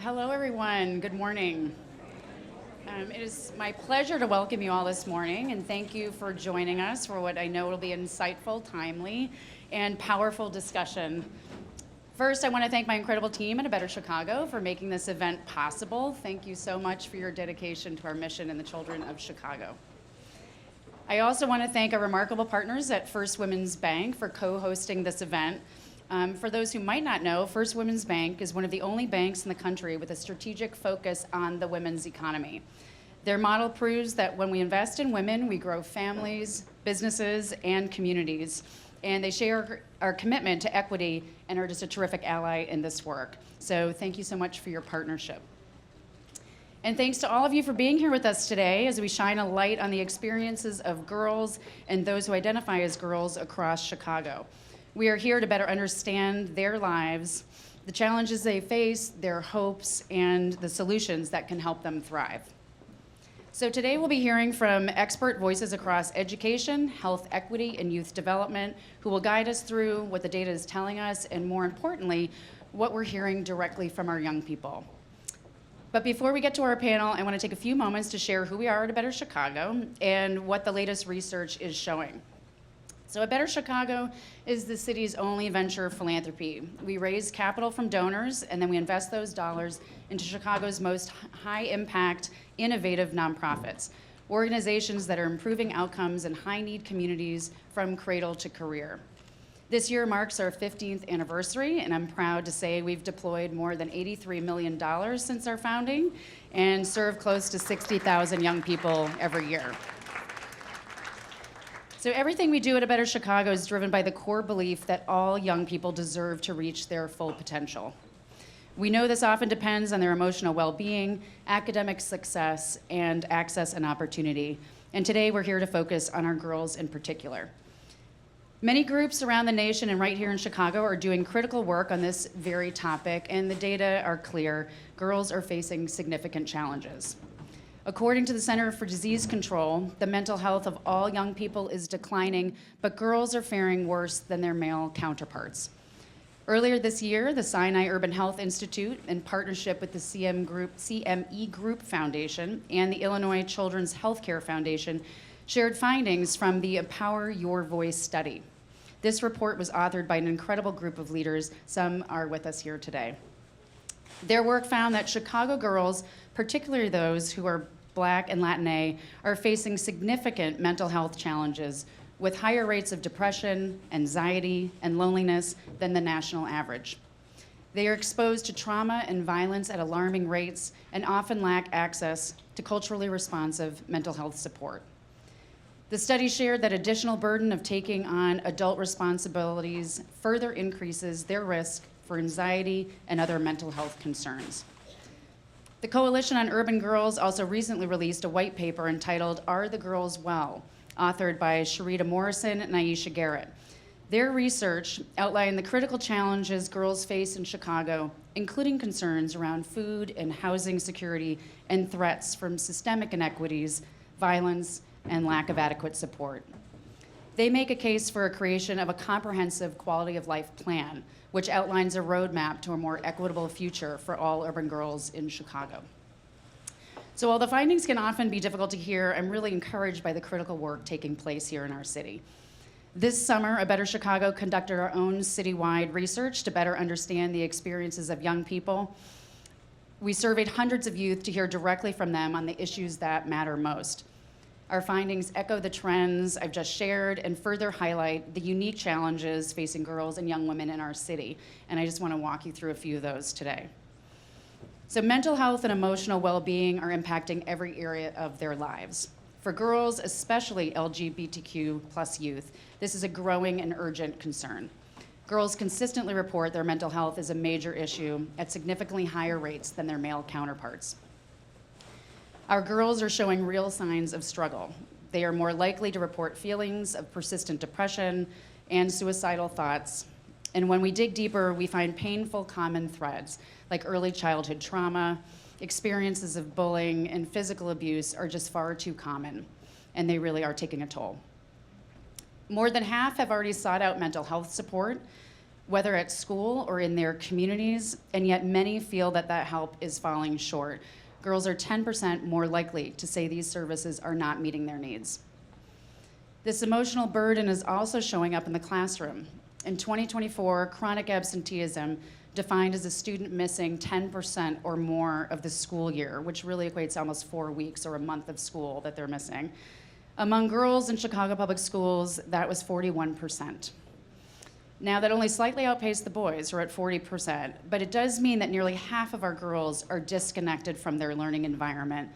Hello, everyone. Good morning. It is my pleasure to welcome you all this morning, and thank you for joining us for what I know will be an insightful, timely, and powerful discussion. First, I want to thank my incredible team at A Better Chicago for making this event possible. Thank you so much for your dedication to our mission and the children of Chicago. I also want to thank our remarkable partners at First Women's Bank for co-hosting this event. For those who might not know, First Women's Bank is one of the only banks in the country with a strategic focus on the women's economy. Their model proves that when we invest in women, we grow families, businesses, and communities. And they share our commitment to equity and are just a terrific ally in this work. So thank you so much for your partnership. And thanks to all of you for being here with us today as we shine a light on the experiences of girls and those who identify as girls across Chicago. We are here to better understand their lives, the challenges they face, their hopes, and the solutions that can help them thrive. So today we'll be hearing from expert voices across education, health equity, and youth development who will guide us through what the data is telling us and, more importantly, what we're hearing directly from our young people. But before we get to our panel, I want to take a few moments to share who we are at A Better Chicago and what the latest research is showing. So A Better Chicago is the city's only venture philanthropy. We raise capital from donors, and then we invest those dollars into Chicago's most high-impact, innovative nonprofits, organizations that are improving outcomes in high-need communities from cradle to career. This year marks our 15th anniversary, and I'm proud to say we've deployed more than $83 million since our founding and serve close to 60,000 young people every year. So everything we do at A Better Chicago is driven by the core belief that all young people deserve to reach their full potential. We know this often depends on their emotional well-being, academic success, and access and opportunity. And today we're here to focus on our girls in particular. Many groups around the nation and right here in Chicago are doing critical work on this very topic, and the data are clear. Girls are facing significant challenges. According to the Center for Disease Control, the mental health of all young people is declining, but girls are faring worse than their male counterparts. Earlier this year, the Sinai Urban Health Institute, in partnership with the CME Group Foundation and the Illinois Children's Healthcare Foundation, shared findings from the Empower Your Voice study. This report was authored by an incredible group of leaders. Some are with us here today. Their work found that Chicago girls, particularly those who are Black and Latina, are facing significant mental health challenges with higher rates of depression, anxiety, and loneliness than the national average. They are exposed to trauma and violence at alarming rates and often lack access to culturally responsive mental health support. The study shared that additional burden of taking on adult responsibilities further increases their risk for anxiety and other mental health concerns. The Coalition on Urban Girls also recently released a white paper entitled Are the Girls Well?, authored by Sharita Morrison and Aisha Garrett. Their research outlined the critical challenges girls face in Chicago, including concerns around food and housing security and threats from systemic inequities, violence, and lack of adequate support. They make a case for a creation of a comprehensive quality of life plan, which outlines a roadmap to a more equitable future for all urban girls in Chicago. So while the findings can often be difficult to hear, I'm really encouraged by the critical work taking place here in our city. This summer, A Better Chicago conducted our own citywide research to better understand the experiences of young people. We surveyed hundreds of youth to hear directly from them on the issues that matter most. Our findings echo the trends I've just shared and further highlight the unique challenges facing girls and young women in our city. And I just want to walk you through a few of those today. So mental health and emotional well-being are impacting every area of their lives. For girls, especially LGBTQ plus youth, this is a growing and urgent concern. Girls consistently report their mental health is a major issue at significantly higher rates than their male counterparts. Our girls are showing real signs of struggle. They are more likely to report feelings of persistent depression and suicidal thoughts. And when we dig deeper, we find painful common threads, like early childhood trauma, experiences of bullying, and physical abuse are just far too common, and they really are taking a toll. More than half have already sought out mental health support, whether at school or in their communities, and yet many feel that that help is falling short. Girls are 10% more likely to say these services are not meeting their needs. This emotional burden is also showing up in the classroom. In 2024, chronic absenteeism, defined as a student missing 10% or more of the school year, which really equates to almost 4 weeks or a month of school that they're missing. Among girls in Chicago public schools, that was 41%. Now, that only slightly outpaced the boys, or at 40%, but it does mean that nearly half of our girls are disconnected from their learning environment,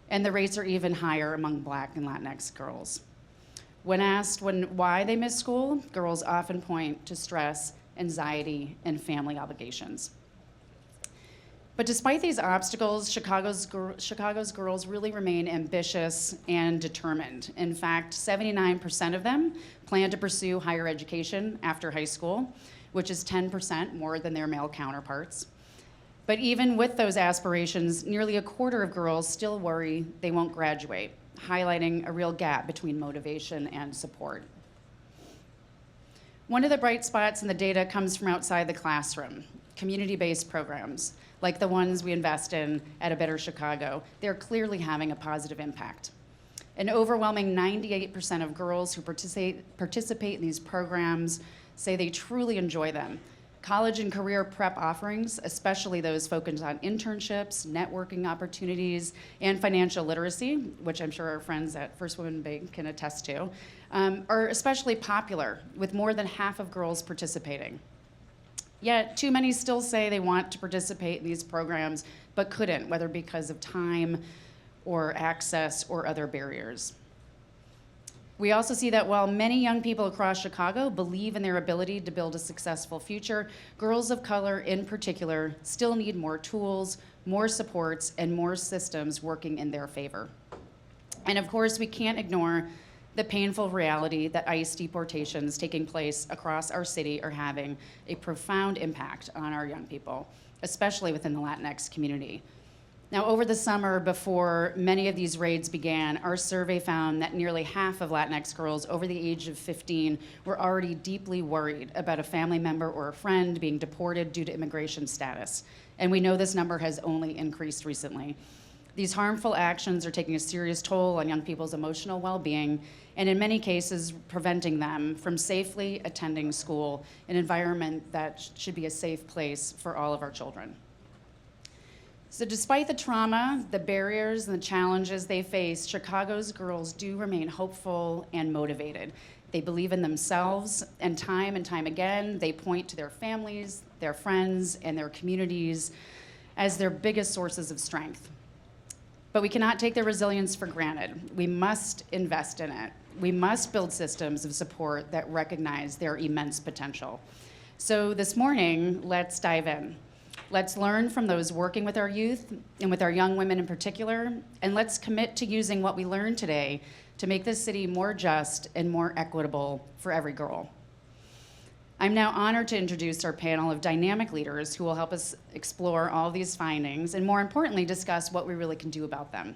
and the rates are even higher among Black and Latinx girls. When asked why they miss school, girls often point to stress, anxiety, and family obligations. But despite these obstacles, Chicago's girls really remain ambitious and determined. In fact, 79% of them plan to pursue higher education after high school, which is 10% more than their male counterparts. But even with those aspirations, nearly a quarter of girls still worry they won't graduate, highlighting a real gap between motivation and support. One of the bright spots in the data comes from outside the classroom, community-based programs, like the ones we invest in at A Better Chicago. They're clearly having a positive impact. An overwhelming 98% of girls who participate in these programs say they truly enjoy them. College and career prep offerings, especially those focused on internships, networking opportunities, and financial literacy, which I'm sure our friends at First Women Bank can attest to, are especially popular, with more than half of girls participating. Yet, too many still say they want to participate in these programs, but couldn't, whether because of time or access or other barriers. We also see that while many young people across Chicago believe in their ability to build a successful future, girls of color in particular still need more tools, more supports, and more systems working in their favor. And of course, we can't ignore the painful reality that ICE deportations taking place across our city are having a profound impact on our young people, especially within the Latinx community. Now, over the summer, before many of these raids began, our survey found that nearly half of Latinx girls over the age of 15 were already deeply worried about a family member or a friend being deported due to immigration status. And we know this number has only increased recently. These harmful actions are taking a serious toll on young people's emotional well-being, and in many cases, preventing them from safely attending school, an environment that should be a safe place for all of our children. So despite the trauma, the barriers, and the challenges they face, Chicago's girls do remain hopeful and motivated. They believe in themselves, and time again, they point to their families, their friends, and their communities as their biggest sources of strength. But we cannot take their resilience for granted. We must invest in it. We must build systems of support that recognize their immense potential. So this morning, let's dive in. Let's learn from those working with our youth and with our young women in particular, and let's commit to using what we learned today to make this city more just and more equitable for every girl. I'm now honored to introduce our panel of dynamic leaders who will help us explore all these findings and, more importantly, discuss what we really can do about them.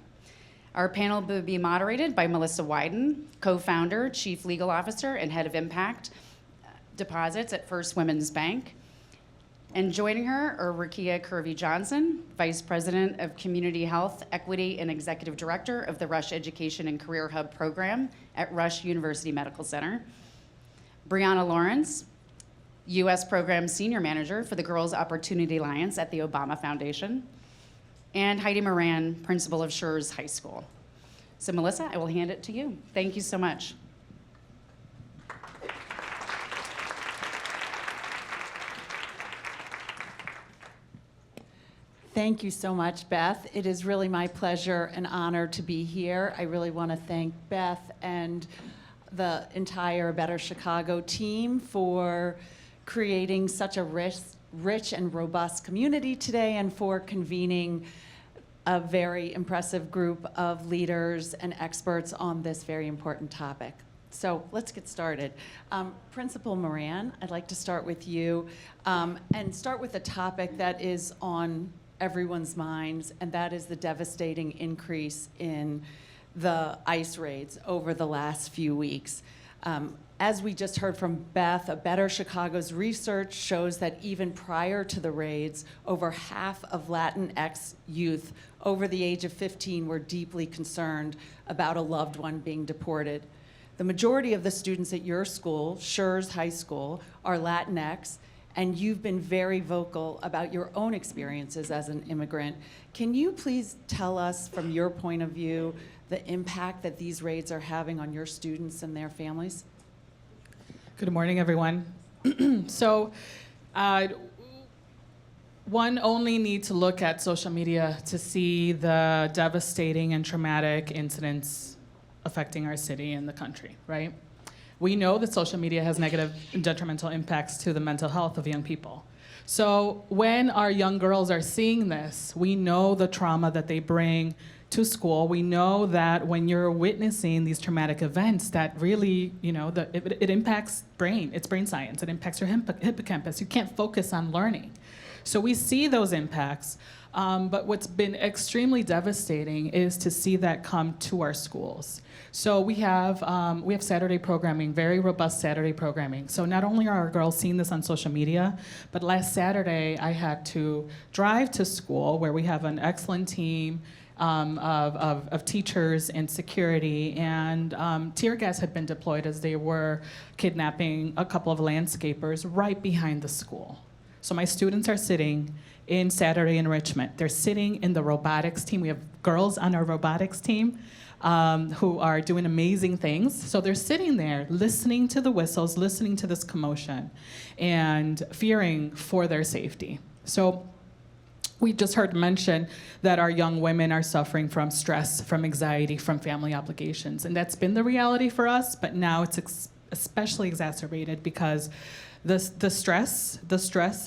Our panel will be moderated by Melissa Wyden, co-founder, chief legal officer, and head of impact deposits at First Women's Bank. And joining her are Rakia Curvey-Johnson, Vice President of Community Health, Equity, and Executive Director of the Rush Education and Career Hub Program at Rush University Medical Center. Brianna Lawrence, U.S. Program Senior Manager for the Girls Opportunity Alliance at the Obama Foundation. And Heidi Moran, Principal of Schurz High School. So Melissa, I will hand it to you. Thank you so much. Thank you so much, Beth. It is really my pleasure and honor to be here. I really want to thank Beth and the entire Better Chicago team for creating such a rich and robust community today, and for convening a very impressive group of leaders and experts on this very important topic. So let's get started. Principal Moran, I'd like to start with you and start with a topic that is on everyone's minds, and that is the devastating increase in the ICE raids over the last few weeks. As we just heard from Beth, A Better Chicago's research shows that even prior to the raids, over half of Latinx youth over the age of 15 were deeply concerned about a loved one being deported. The majority of the students at your school, Schurz High School, are Latinx, and you've been very vocal about your own experiences as an immigrant. Can you please tell us, from your point of view, the impact that these raids are having on your students and their families? Good morning, everyone. One only needs to look at social media to see the devastating and traumatic incidents affecting our city and the country, right? We know that social media has negative and detrimental impacts to the mental health of young people. So when our young girls are seeing this, we know the trauma that they bring to school. We know that when you're witnessing these traumatic events, that really, it impacts brain. It's brain science. It impacts your hippocampus. You can't focus on learning. So we see those impacts. But what's been extremely devastating is to see that come to our schools. So we have Saturday programming, very robust Saturday programming. So not only are our girls seeing this on social media, but last Saturday I had to drive to school where we have an excellent team of teachers and security, and tear gas had been deployed as they were kidnapping a couple of landscapers right behind the school. So my students are sitting in Saturday enrichment. They're sitting in the robotics team. We have girls on our robotics team who are doing amazing things. So they're sitting there listening to the whistles, listening to this commotion, and fearing for their safety. So we just heard mention that our young women are suffering from stress, from anxiety, from family obligations. And that's been the reality for us, but now it's especially exacerbated because the stress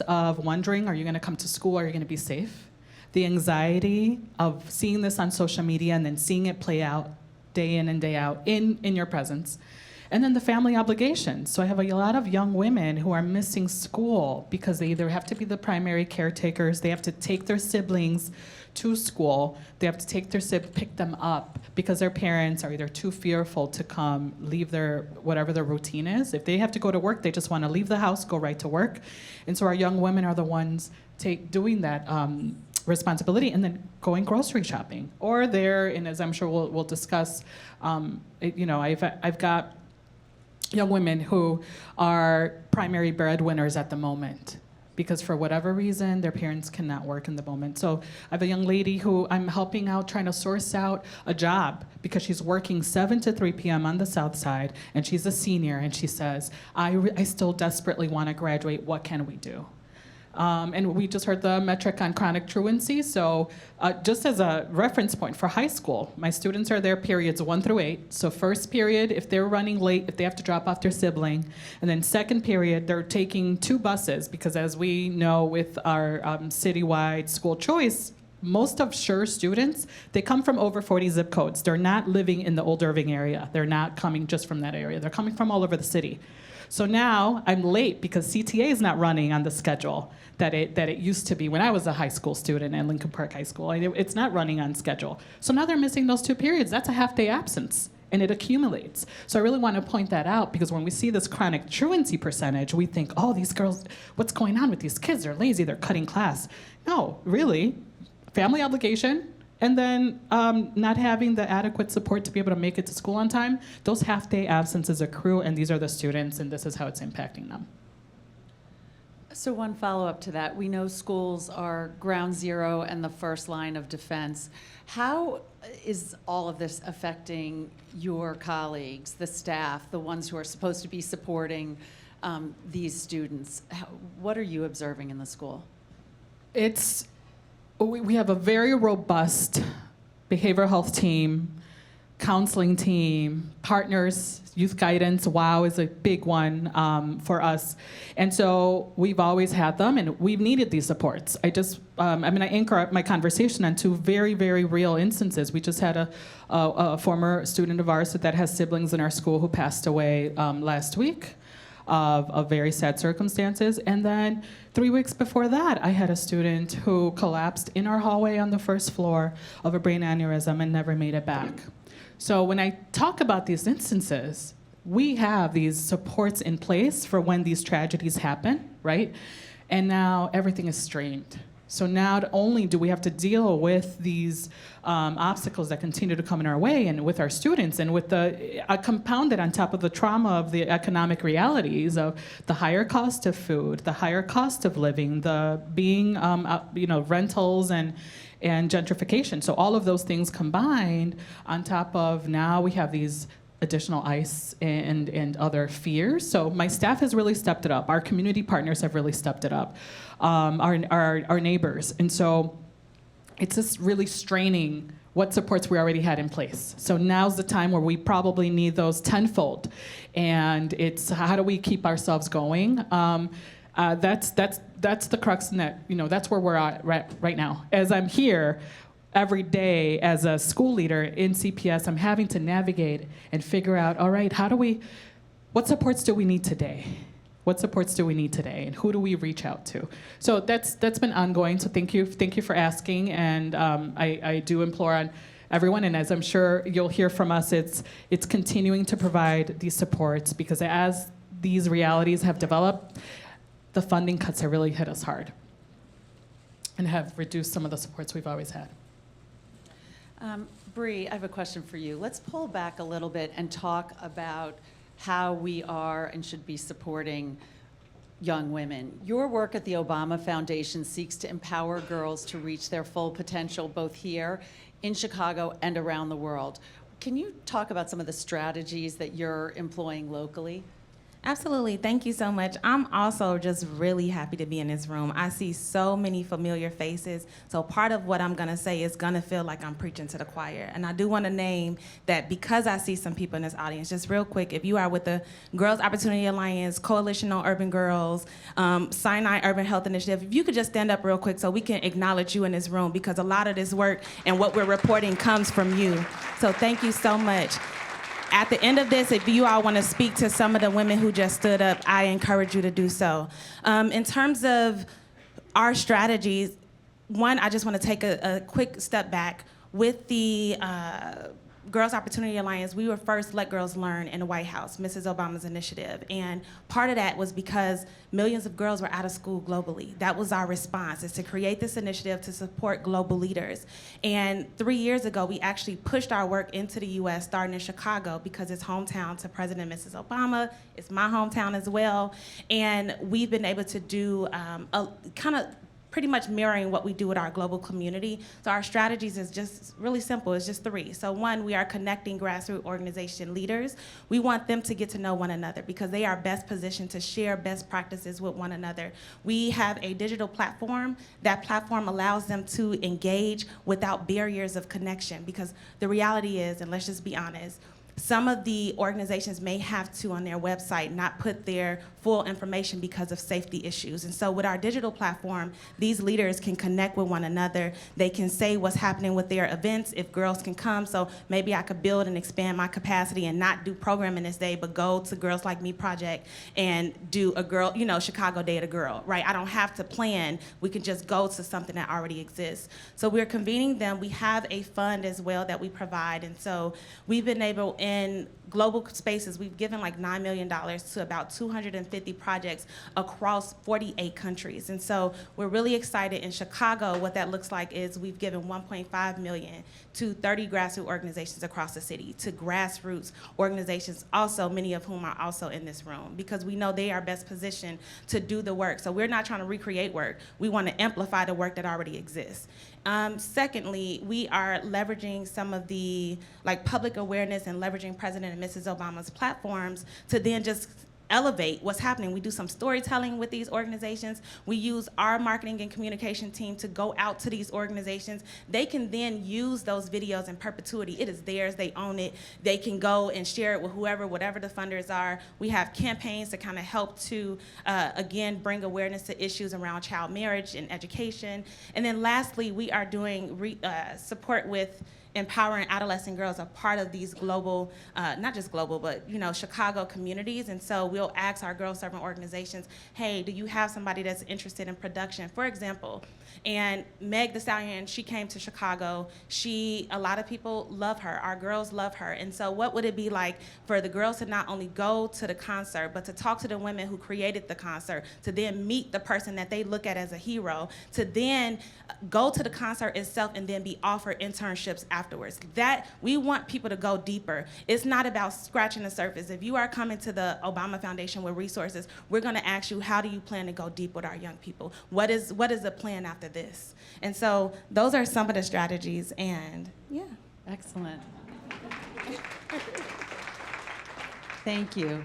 of wondering, are you gonna come to school, are you gonna be safe? The anxiety of seeing this on social media and then seeing it play out day in and day out in your presence. And then the family obligations. So I have a lot of young women who are missing school because they either have to be the primary caretakers, they have to take their siblings to school, they have to pick them up because their parents are either too fearful to come, leave whatever their routine is. If they have to go to work, they just want to leave the house, go right to work. And so our young women are the ones doing that responsibility and then going grocery shopping. Or they're, and as I'm sure we'll discuss, I've got young women who are primary breadwinners at the moment because for whatever reason, their parents cannot work in the moment. So I have a young lady who I'm helping out, trying to source out a job because she's working 7 to 3 p.m. on the South Side, and she's a senior, and she says, I still desperately want to graduate. What can we do? And we just heard the metric on chronic truancy. So just as a reference point for high school, my students are there periods 1 through 8. So first period, if they're running late, if they have to drop off their sibling. And then second period, they're taking 2 buses because as we know with our citywide school choice, most of Schurz students, they come from over 40 zip codes. They're not living in the Old Irving area. They're not coming just from that area. They're coming from all over the city. So now I'm late because CTA is not running on the schedule that it used to be when I was a high school student at Lincoln Park High School. It's not running on schedule. So now they're missing those 2 periods. That's a half-day absence, and it accumulates. So I really want to point that out because when we see this chronic truancy percentage, we think, oh, these girls, what's going on with these kids? They're lazy, they're cutting class. No, really, family obligation, and then not having the adequate support to be able to make it to school on time, those half-day absences accrue, and these are the students, and this is how it's impacting them. So one follow-up to that. We know schools are ground zero and the first line of defense. How is all of this affecting your colleagues, the staff, the ones who are supposed to be supporting these students? What are you observing in the school? We have a very robust behavioral health team, counseling team, partners, youth guidance. WOW is a big one for us. And so we've always had them, and we've needed these supports. I anchor my conversation on 2 very, very real instances. We just had a former student of ours that has siblings in our school who passed away last week of very sad circumstances. And then 3 weeks before that, I had a student who collapsed in our hallway on the first floor of a brain aneurysm and never made it back. So when I talk about these instances, we have these supports in place for when these tragedies happen, right? And now everything is strained. So now not only do we have to deal with these obstacles that continue to come in our way and with our students and with the compounded on top of the trauma of the economic realities of the higher cost of food, the higher cost of living, the being, rentals and gentrification. So all of those things combined on top of now we have these additional ICE and other fears. So my staff has really stepped it up. Our community partners have really stepped it up. Our neighbors. And so it's just really straining what supports we already had in place. So now's the time where we probably need those tenfold. And it's how do we keep ourselves going? That's the crux in that, that's where we're at right now. As I'm here, every day as a school leader in CPS, I'm having to navigate and figure out, all right, what supports do we need today? What supports do we need today, and who do we reach out to? So that's been ongoing, so thank you for asking, and I do implore on everyone, and as I'm sure you'll hear from us, it's continuing to provide these supports, because as these realities have developed, the funding cuts have really hit us hard and have reduced some of the supports we've always had. Bree, I have a question for you. Let's pull back a little bit and talk about how we are and should be supporting young women. Your work at the Obama Foundation seeks to empower girls to reach their full potential, both here in Chicago and around the world. Can you talk about some of the strategies that you're employing locally? Absolutely. Thank you so much. I'm also just really happy to be in this room. I see so many familiar faces. So part of what I'm going to say is going to feel like I'm preaching to the choir. And I do want to name that because I see some people in this audience, just real quick, if you are with the Girls Opportunity Alliance, Coalition on Urban Girls, Sinai Urban Health Initiative, if you could just stand up real quick so we can acknowledge you in this room, because a lot of this work and what we're reporting comes from you. So thank you so much. At the end of this, if you all want to speak to some of the women who just stood up, I encourage you to do so. In terms of our strategies, one, I just want to take a quick step back. With the Girls Opportunity Alliance, we were first Let Girls Learn in the White House, Mrs. Obama's initiative. And part of that was because millions of girls were out of school globally. That was our response, is to create this initiative to support global leaders. And 3 years ago, we actually pushed our work into the US, starting in Chicago, because it's hometown to President and Mrs. Obama. It's my hometown as well. And we've been able to do a kind of pretty much mirroring what we do with our global community. So our strategies is just really simple. It's just 3. So 1, we are connecting grassroots organization leaders. We want them to get to know one another because they are best positioned to share best practices with one another. We have a digital platform. That platform allows them to engage without barriers of connection, because the reality is, and let's just be honest, some of the organizations may have to, on their website, not put their full information because of safety issues. And so with our digital platform, these leaders can connect with one another. They can say what's happening with their events, if girls can come. So maybe I could build and expand my capacity and not do programming this day, but go to Girls Like Me Project and do a girl, Chicago Day of the Girl, right? I don't have to plan. We can just go to something that already exists. So we're convening them. We have a fund as well that we provide. And so we've been able, in global spaces, we've given like $9 million to about 250 projects across 48 countries. And so we're really excited. In Chicago, what that looks like is we've given $1.5 million to 30 grassroots organizations across the city, to grassroots organizations, also many of whom are also in this room, because we know they are best positioned to do the work. So we're not trying to recreate work. We want to amplify the work that already exists. Secondly, we are leveraging some of the public awareness and leveraging President and Mrs. Obama's platforms to then just elevate what's happening. We do some storytelling with these organizations. We use our marketing and communication team to go out to these organizations. They can then use those videos in perpetuity. It is theirs, they own it. They can go and share it with whatever the funders are. We have campaigns to kind of help to, again, bring awareness to issues around child marriage and education. And then lastly, we are doing support with empowering adolescent girls are part of these global, not just global, but Chicago communities. And so we'll ask our girl servant organizations, hey, do you have somebody that's interested in production, for example? And Meg Thee Stallion, she came to Chicago. A lot of people love her. Our girls love her. And so what would it be like for the girls to not only go to the concert, but to talk to the women who created the concert, to then meet the person that they look at as a hero, to then go to the concert itself and then be offered internships afterwards? That we want people to go deeper. It's not about scratching the surface. If you are coming to the Obama Foundation with resources, we're going to ask you, how do you plan to go deep with our young people? What is the plan after this? And so those are some of the strategies, and yeah. Excellent. Thank you.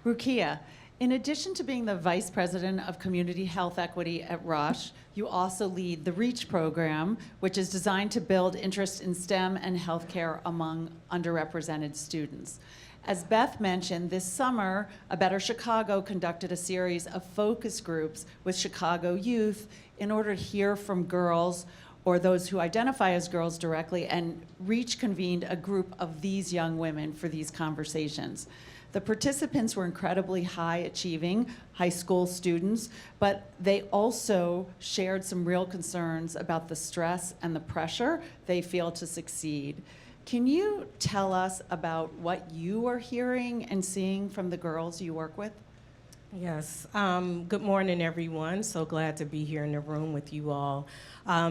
Rukia, in addition to being the Vice President of Community Health Equity at Rush, you also lead the REACH program, which is designed to build interest in STEM and healthcare among underrepresented students. As Beth mentioned, this summer, A Better Chicago conducted a series of focus groups with Chicago youth in order to hear from girls or those who identify as girls directly, and REACH convened a group of these young women for these conversations. The participants were incredibly high-achieving high school students, but they also shared some real concerns about the stress and the pressure they feel to succeed. Can you tell us about what you are hearing and seeing from the girls you work with? Yes. Good morning, everyone. So glad to be here in the room with you all.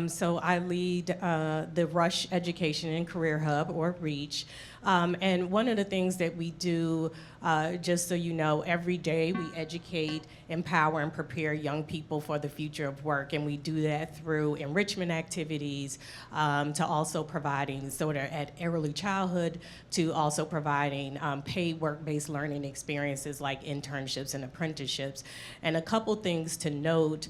So I lead the Rush Education and Career Hub, or REACH. And one of the things that we do, just so you know, every day we educate, empower, and prepare young people for the future of work. And we do that through enrichment activities, to also providing sort of at early childhood, to also providing paid work-based learning experiences like internships and apprenticeships. And a couple things to note,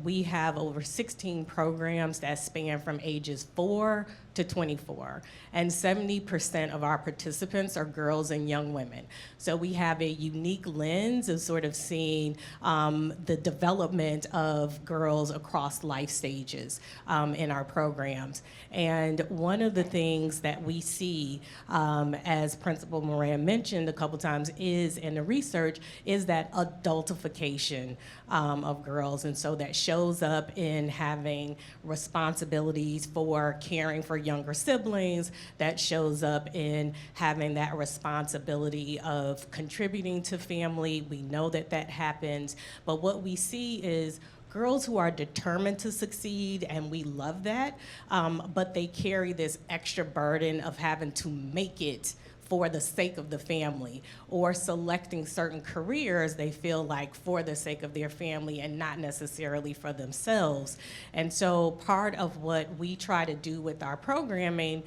we have over 16 programs that span from ages 4 to 24, and 70% of our participants are girls and young women. So we have a unique lens of sort of seeing the development of girls across life stages in our programs. And one of the things that we see, as Principal Moran mentioned a couple times, is in the research, is that adultification of girls. And so that shows up in having responsibilities for caring for younger siblings, that shows up in having that responsibility of contributing to family. We know that that happens, but what we see is girls who are determined to succeed, and we love that, but they carry this extra burden of having to make it for the sake of the family, or selecting certain careers they feel like for the sake of their family and not necessarily for themselves. And so part of what we try to do with our programming,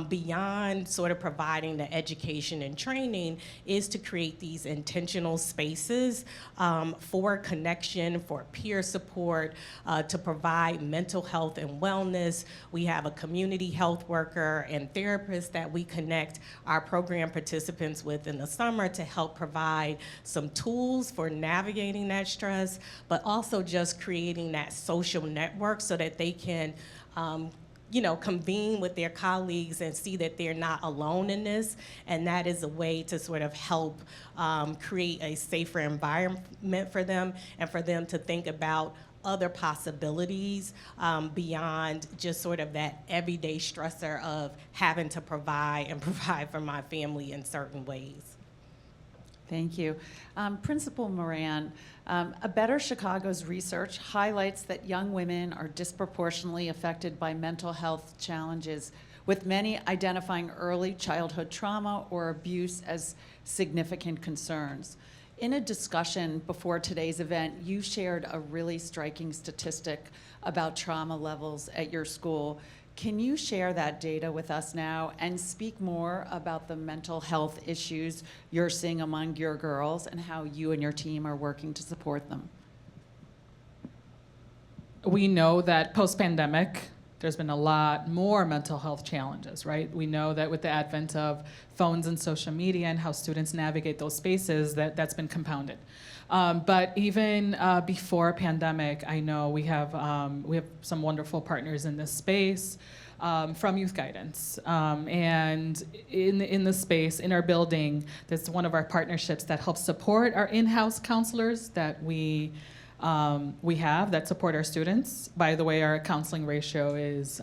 beyond sort of providing the education and training, is to create these intentional spaces for connection, for peer support, to provide mental health and wellness. We have a community health worker and therapist that we connect our program participants with in the summer to help provide some tools for navigating that stress, but also just creating that social network so that they can convene with their colleagues and see that they're not alone in this. And that is a way to sort of help create a safer environment for them, and for them to think about other possibilities beyond just sort of that everyday stressor of having to provide for my family in certain ways. Thank you. Principal Moran, A Better Chicago's research highlights that young women are disproportionately affected by mental health challenges, with many identifying early childhood trauma or abuse as significant concerns. In a discussion before today's event, you shared a really striking statistic about trauma levels at your school. Can you share that data with us now and speak more about the mental health issues you're seeing among your girls and how you and your team are working to support them? We know that post-pandemic, there's been a lot more mental health challenges, right? We know that with the advent of phones and social media and how students navigate those spaces, that's been compounded. But even before pandemic, I know we have some wonderful partners in this space. from youth guidance. And in the space, in our building, that's one of our partnerships that helps support our in-house counselors that we have that support our students. By the way, our counseling ratio is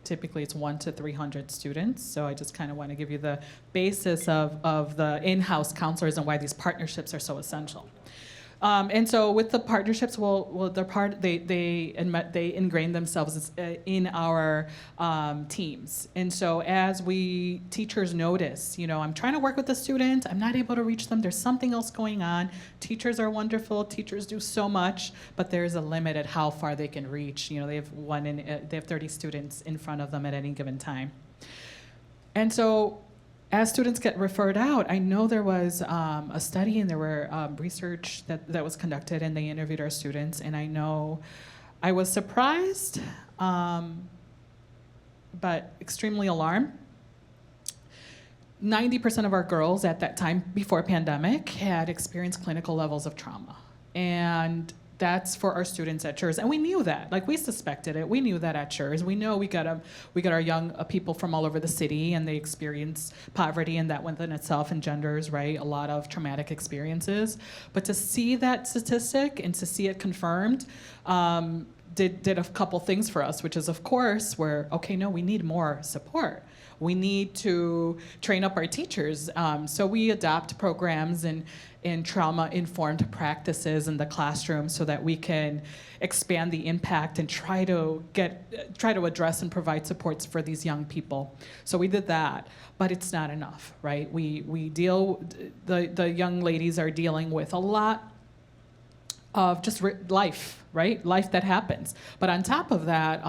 typically it's 1 to 300 students. So I just kind of want to give you the basis of the in-house counselors and why these partnerships are so essential. And so with the partnerships, they ingrain themselves in our teams. And so as teachers notice, I'm trying to work with the student, I'm not able to reach them, there's something else going on. Teachers are wonderful, teachers do so much, but there's a limit at how far they can reach. They have 30 students in front of them at any given time. And so as students get referred out, I know there was a study and there were research that was conducted, and they interviewed our students, and I know I was surprised, but extremely alarmed. 90% of our girls at that time, before pandemic, had experienced clinical levels of trauma. And that's for our students at CHURS, and we knew that. We suspected it. We knew that at CHURS. We know we got our young people from all over the city, and they experience poverty, and that within itself engenders, right, a lot of traumatic experiences. But to see that statistic and to see it confirmed did a couple things for us, which is, of course, we need more support. We need to train up our teachers. So we adopt programs and trauma-informed practices in the classroom so that we can expand the impact and try to address and provide supports for these young people. So we did that, but it's not enough, right? The young ladies are dealing with a lot of just life, right? Life that happens. But on top of that,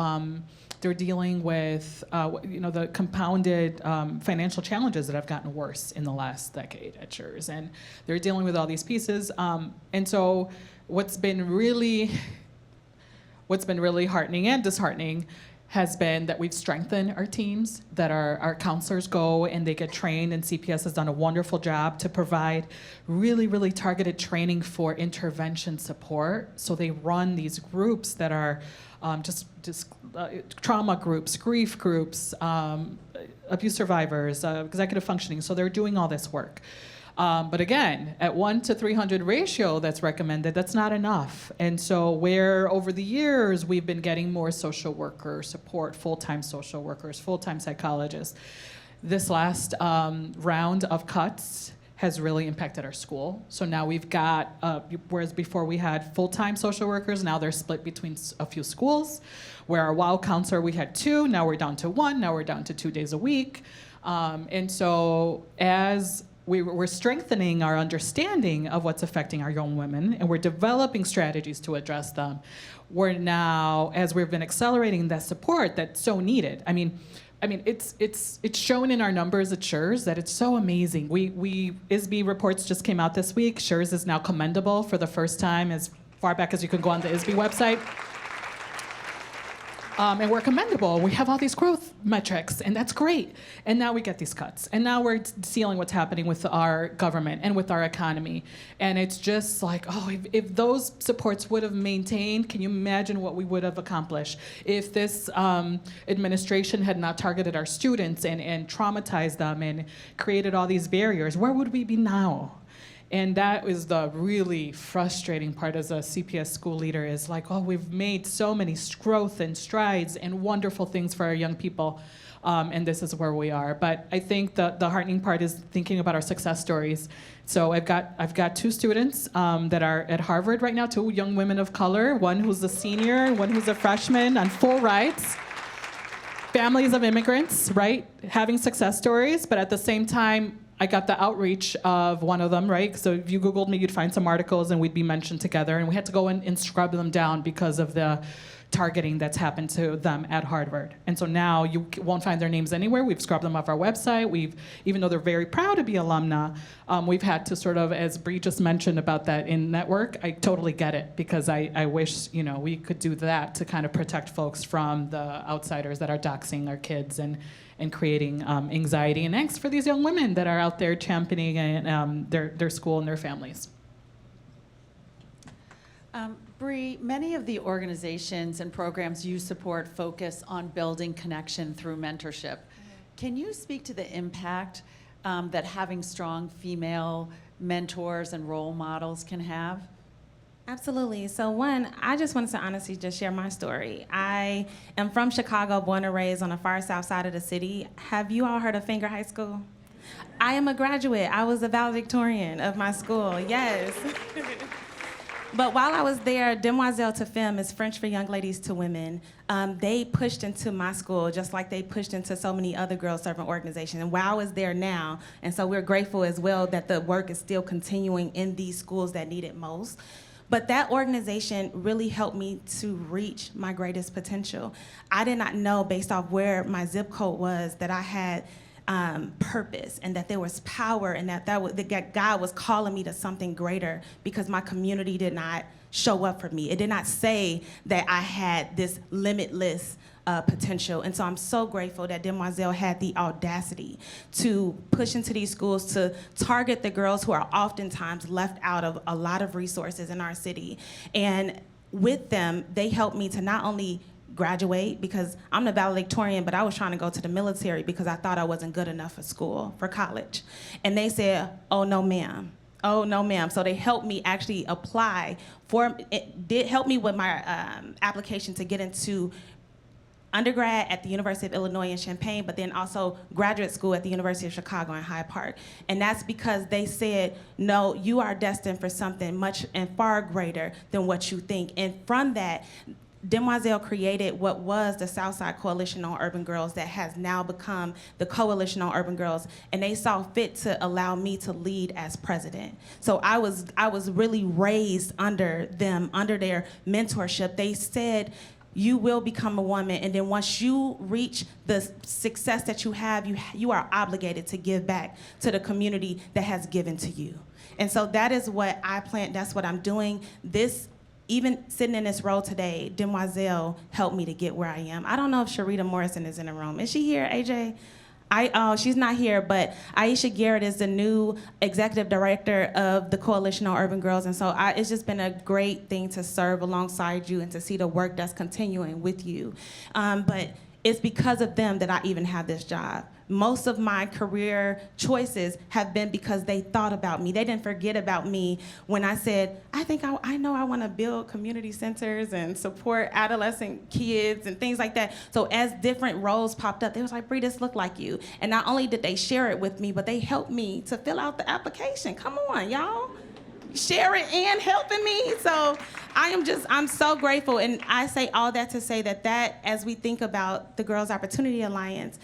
they're dealing with the compounded financial challenges that have gotten worse in the last decade at CHURS, and they're dealing with all these pieces. And so what's been really heartening and disheartening has been that we've strengthened our teams, that our counselors go and they get trained, and CPS has done a wonderful job to provide really, really targeted training for intervention support. So they run these groups that are trauma groups, grief groups, abuse survivors, executive functioning. So they're doing all this work. But again, at 1 to 300 ratio that's recommended, that's not enough. And so where over the years we've been getting more social worker support, full-time social workers, full-time psychologists, this last round of cuts has really impacted our school. So now we've got, whereas before we had full-time social workers, now they're split between a few schools. Where our WOW counselor, we had 2, now we're down to 1, now we're down to 2 days a week. And so as we're strengthening our understanding of what's affecting our young women, and we're developing strategies to address them, we're now, as we've been accelerating that support that's so needed. I mean, it's shown in our numbers at CHURS that it's so amazing. ISB reports just came out this week. CHURS is now commendable for the first time, as far back as you can go on the ISB website. And we're commendable. We have all these growth metrics, and that's great. And now we get these cuts. And now we're seeing what's happening with our government and with our economy. And it's just like, if those supports would have maintained, can you imagine what we would have accomplished? If this administration had not targeted our students and traumatized them and created all these barriers, where would we be now? And that is the really frustrating part as a CPS school leader, is we've made so many growth and strides and wonderful things for our young people, and this is where we are. But I think the heartening part is thinking about our success stories. So I've got 2 students that are at Harvard right now, 2 young women of color, one who's a senior and one who's a freshman on full rides. Families of immigrants, right, having success stories, but at the same time, I got the outreach of one of them, right? So if you Googled me, you'd find some articles and we'd be mentioned together. And we had to go in and scrub them down because of the targeting that's happened to them at Harvard. And so now you won't find their names anywhere. We've scrubbed them off our website. Even though they're very proud to be alumna, we've had to sort of, as Bree just mentioned about that in network, I totally get it, because I wish, we could do that to kind of protect folks from the outsiders that are doxing our kids and creating anxiety and angst for these young women that are out there championing their school and their families. Bree, many of the organizations and programs you support focus on building connection through mentorship. Can you speak to the impact that having strong female mentors and role models can have? Absolutely. So one, I just wanted to honestly just share my story. I am from Chicago, born and raised on the far south side of the city. Have you all heard of Finger High School? I am a graduate. I was a valedictorian of my school, yes. But while I was there, Demoiselle to Femme is French for young ladies to women. They pushed into my school just like they pushed into so many other girls serving organizations. And while I was there now, and so we're grateful as well that the work is still continuing in these schools that need it most. But that organization really helped me to reach my greatest potential. I did not know, based off where my zip code was, that I had purpose and that there was power and that God was calling me to something greater because my community did not show up for me. It did not say that I had this limitless potential. And so I'm so grateful that Demoiselle had the audacity to push into these schools to target the girls who are oftentimes left out of a lot of resources in our city. And with them, they helped me to not only graduate, because I'm the valedictorian, but I was trying to go to the military because I thought I wasn't good enough for school, for college. And they said, oh, no, ma'am. Oh, no, ma'am. So they helped me actually apply for, it did help me with my application to get into undergrad at the University of Illinois in Champaign, but then also graduate school at the University of Chicago in Hyde Park. And that's because they said, no, you are destined for something much and far greater than what you think. And from that, Demoiselle created what was the Southside Coalition on Urban Girls that has now become the Coalition on Urban Girls, and they saw fit to allow me to lead as president. So I was really raised under them, under their mentorship. They said, you will become a woman, and then once you reach the success that you have, you are obligated to give back to the community that has given to you. And so that is what I plan, that's what I'm doing. Even sitting in this role today, Demoiselle helped me to get where I am. I don't know if Sharita Morrison is in the room. Is she here, AJ? She's not here, but Aisha Garrett is the new executive director of the Coalition on Urban Girls, and so it's just been a great thing to serve alongside you and to see the work that's continuing with you. But it's because of them that I even have this job. Most of my career choices have been because they thought about me. They didn't forget about me when I said, I know I want to build community centers and support adolescent kids and things like that. So as different roles popped up, they was like, Bree, this look like you. And not only did they share it with me, but they helped me to fill out the application. Come on, y'all. Share it and helping me. So I'm so grateful. And I say all that to say that as we think about the Girls Opportunity Alliance,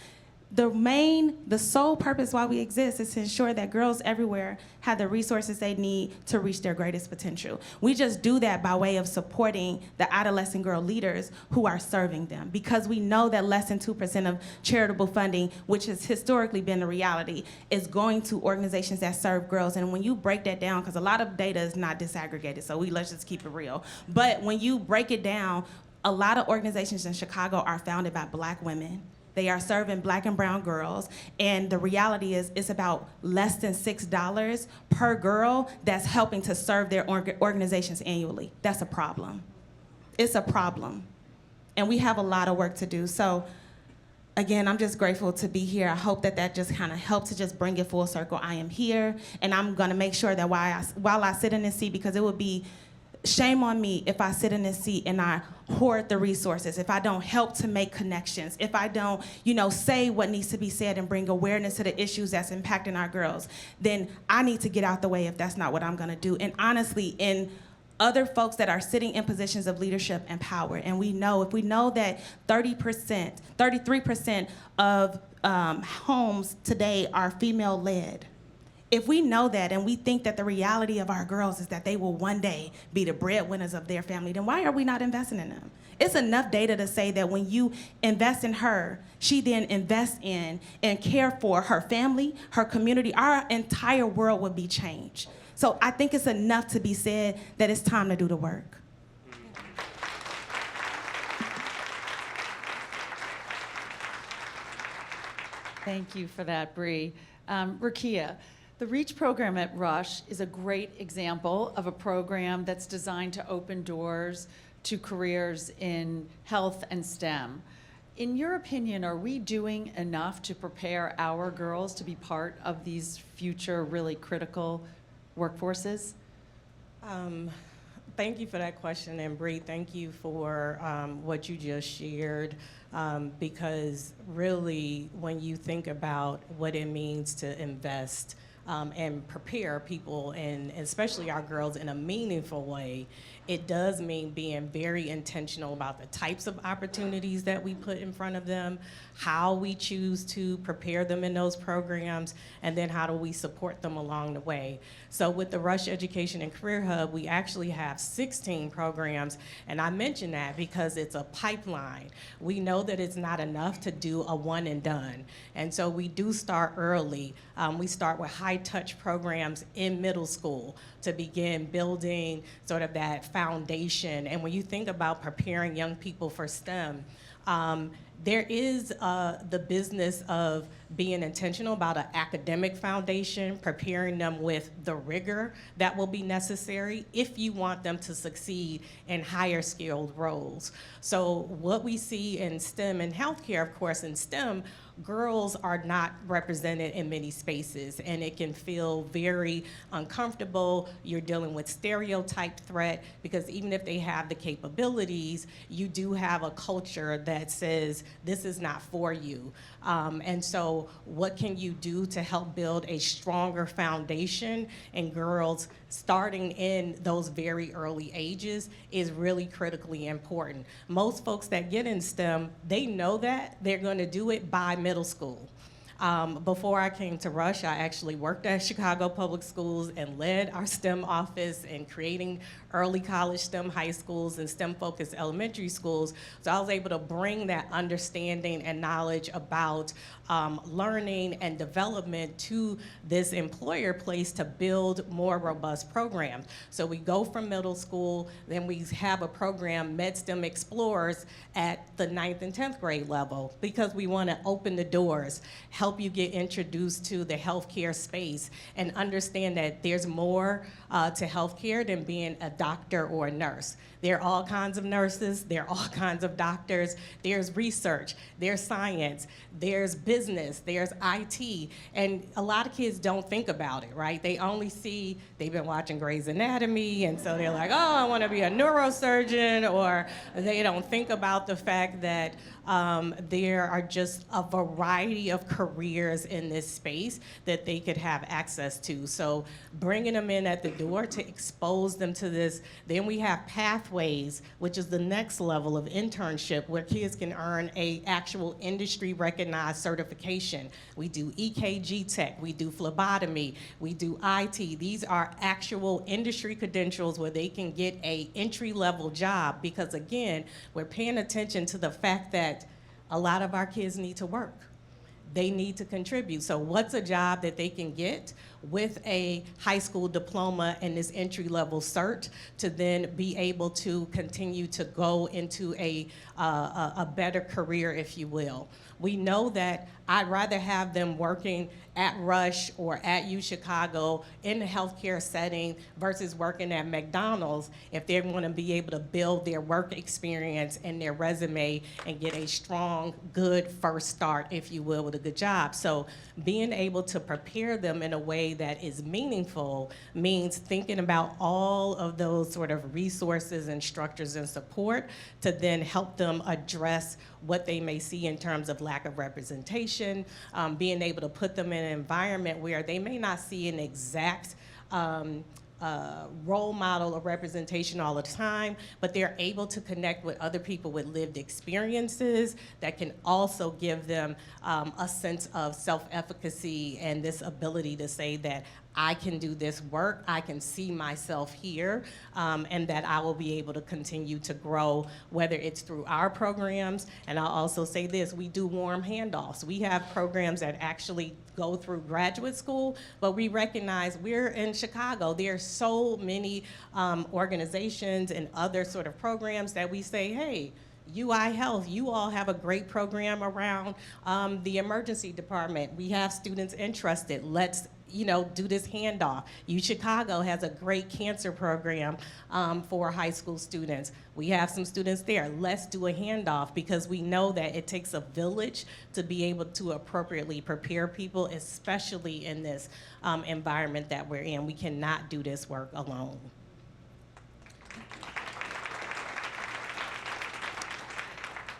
the sole purpose why we exist is to ensure that girls everywhere have the resources they need to reach their greatest potential. We just do that by way of supporting the adolescent girl leaders who are serving them, because we know that less than 2% of charitable funding, which has historically been the reality, is going to organizations that serve girls. And when you break that down, because a lot of data is not disaggregated, so let's just keep it real. But when you break it down, a lot of organizations in Chicago are founded by Black women. They are serving Black and brown girls, and the reality is it's about less than $6 per girl that's helping to serve their organizations annually. That's a problem. It's a problem, and we have a lot of work to do. So again, I'm just grateful to be here. I hope that just kind of helped to just bring it full circle. I am here, and I'm gonna make sure that while I sit in this seat, because it would be shame on me if I sit in this seat and I hoard the resources, if I don't help to make connections, if I don't, say what needs to be said and bring awareness to the issues that's impacting our girls, then I need to get out the way if that's not what I'm gonna do. And honestly, in other folks that are sitting in positions of leadership and power, and if we know that 33% of homes today are female-led, if we know that and we think that the reality of our girls is that they will one day be the breadwinners of their family, then why are we not investing in them? It's enough data to say that when you invest in her, she then invests in and care for her family, her community, our entire world would be changed. So I think it's enough to be said that it's time to do the work. Thank you for that, Bree. Rakia, The REACH program at Rush is a great example of a program that's designed to open doors to careers in health and STEM. In your opinion, are we doing enough to prepare our girls to be part of these future really critical workforces? Thank you for that question, and Bree, thank you for what you just shared, because really, when you think about what it means to invest and prepare people, and especially our girls, in a meaningful way, it does mean being very intentional about the types of opportunities that we put in front of them, how we choose to prepare them in those programs, and then how do we support them along the way. So with the Rush Education and Career Hub, we actually have 16 programs, and I mention that because it's a pipeline. We know that it's not enough to do a one and done, and so we do start early. We start with high-touch programs in middle school to begin building sort of that foundation. And when you think about preparing young people for STEM, there is the business of being intentional about an academic foundation, preparing them with the rigor that will be necessary if you want them to succeed in higher skilled roles. So what we see in STEM and healthcare, of course, in STEM, girls are not represented in many spaces, and it can feel very uncomfortable. You're dealing with stereotype threat, because even if they have the capabilities, you do have a culture that says this is not for you. And so what can you do to help build a stronger foundation in girls starting in those very early ages is really critically important. Most folks that get in STEM, they know that they're going to do it by middle school. Before I came to Rush, I actually worked at Chicago Public Schools and led our STEM office in creating early college STEM high schools and STEM-focused elementary schools. So I was able to bring that understanding and knowledge about learning and development to this employer place to build more robust programs. So we go from middle school, then we have a program, MedSTEM Explorers, at the 9th and 10th grade level, because we want to open the doors, help you get introduced to the healthcare space, and understand that there's more to healthcare than being a doctor or a nurse. There are all kinds of nurses, there are all kinds of doctors, there's research, there's science, there's business, there's IT, and a lot of kids don't think about it, right? They only see, they've been watching Grey's Anatomy, and so they're like, oh, I want to be a neurosurgeon, or they don't think about the fact that there are just a variety of careers in this space that they could have access to. So bringing them in at the door to expose them to this. Then we have pathways, which is the next level of internship, where kids can earn a actual industry recognized certification. We do EKG tech, we do phlebotomy, we do IT. These are actual industry credentials where they can get a entry-level job, because again, we're paying attention to the fact that a lot of our kids need to work. They need to contribute. So what's a job that they can get with a high school diploma and this entry-level cert to then be able to continue to go into a better career, if you will. We know that I'd rather have them working at Rush or at UChicago in the healthcare setting versus working at McDonald's if they want to be able to build their work experience and their resume and get a strong, good first start, if you will, with a good job. So being able to prepare them in a way that is meaningful means thinking about all of those sort of resources and structures and support to then help them address what they may see in terms of lack of representation, being able to put them in an environment where they may not see an exact role model of representation all the time, but they're able to connect with other people with lived experiences that can also give them a sense of self-efficacy and this ability to say that I can do this work, I can see myself here, and that I will be able to continue to grow, whether it's through our programs. And I'll also say this, we do warm handoffs. We have programs that actually go through graduate school, but we recognize we're in Chicago. There are so many organizations and other sort of programs that we say, hey, UI Health, you all have a great program around the emergency department. We have students interested. Let's do this handoff. U Chicago has a great cancer program for high school students. We have some students there. Let's do a handoff, because we know that it takes a village to be able to appropriately prepare people, especially in this environment that we're in. We cannot do this work alone.